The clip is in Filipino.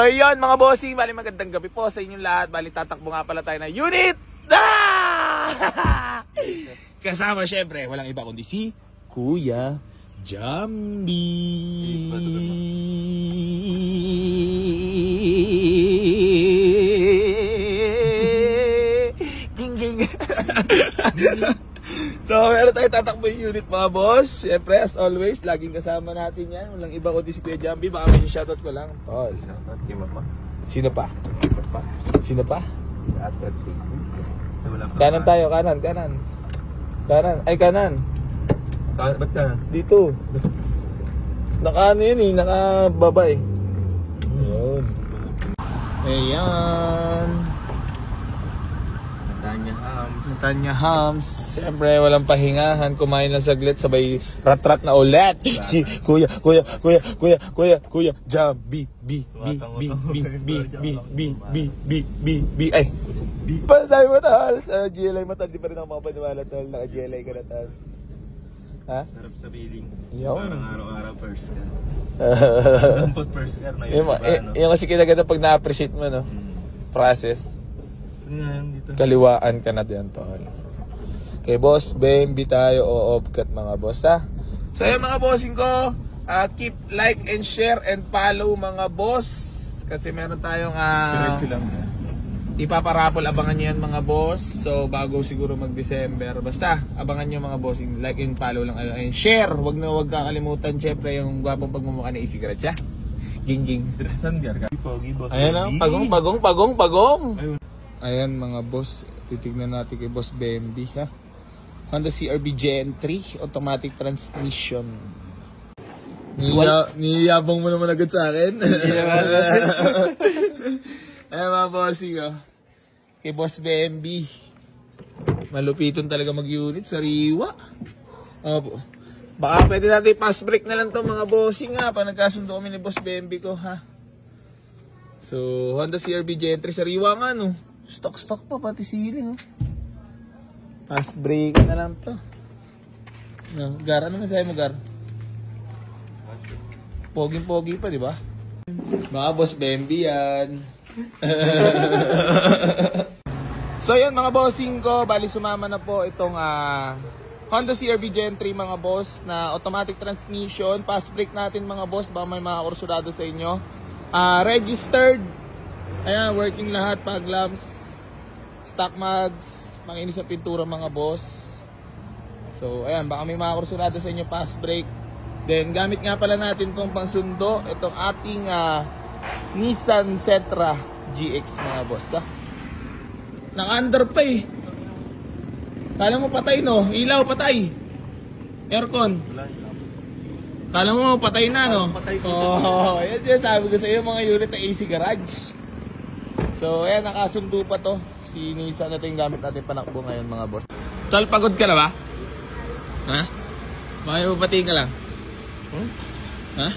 So yun mga bossing, bali magandang gabi po sa inyong lahat. Bali tatakbo nga pala tayo na unit. Kasama syempre, walang iba kundi si Kuya Jambi. Ging ging. So meron tayo tatakbo yung unit mga boss. Syempre as always, laging kasama natin yan. Walang iba kundi si Kuya Jambi. Baka may shoutout ko lang. Tol. Sino pa? Sino pa? Kanan tayo, kanan. Kanan. Ay, kanan. Ba't kanan? Dito. Naka ano yun eh, nakababa eh. Ayun. Ayan. Tanya Hams. Siyempre, walang pahingahan. Kumain lang saglit, sabay rat-rat na ulit. Si Kuya Jambi. Ay. Sabi mo tal, sa GLI mo tal, di pa rin ako makapaniwala tal. Naka-GLI ka na tal. Ha? Sarap sa feeling. Parang araw-araw first car. First car na yun. Yung kasi kinaganda pag na-appreciate mo, no? Process. Kaliwaan ka na din, tol. Kay Boss Bambi tayo o-offcut mga boss, ha? So yun mga bossing ko, keep like and share and follow mga boss. Kasi meron tayong ipaparapol, abangan nyo yan mga boss. So bago siguro mag-December, basta abangan nyo mga bossing, like and follow lang and share. Wag kakalimutan syempre yung gwapong pagmumukha ni Easy Gratcha. Ging ging. Ayan na, pagong. Ayan mga boss, titignan natin kay Boss Bambi, ha? Honda CR-V Gen 3 automatic transmission. Niyabang mo naman agad sa akin. Ayan mga bossing, oh. Kay Boss Bambi. Malupiton talaga mag-unit, sariwa. Opo. Baka pwede natin pass break na lang to mga bossing, ha? Pag nagkasundo kami ni Boss Bambi ko, ha? So, Honda CR-V Gen 3, sariwa nga, no? Stock pa, pati ceiling, oh. Fast break na lang to. No, Gar, ano masahe mo, Gar? Poging-pogi pa, di ba? Mga Boss Bambi yan. So yun mga bossing ko, bali sumama na po itong Honda CR-V Gen 3 mga boss na automatic transmission. Fast break natin mga boss, baka may mga kursulado sa inyo. Registered. Ayan, working lahat, pag lamps, stock mags, makinis sa pintura mga boss. So ayan, baka may mga kursulado sa inyo, fast break. Then gamit nga pala natin itong pangsundo, itong ating Nissan Sentra GX mga boss, ha? Naka-under pa eh. Kala mo patay, no? Ilaw patay. Aircon. Kala mo patay na, no? Oh, yan sabi ko sa iyo mga unit ng AC Garage. So ayan, nakasundo pa to. Si Nissan na ito yung gamit natin panakbo ngayon mga boss. Tol, pagod ka na ba? Ha? Baka mapatiin ka lang? Ha?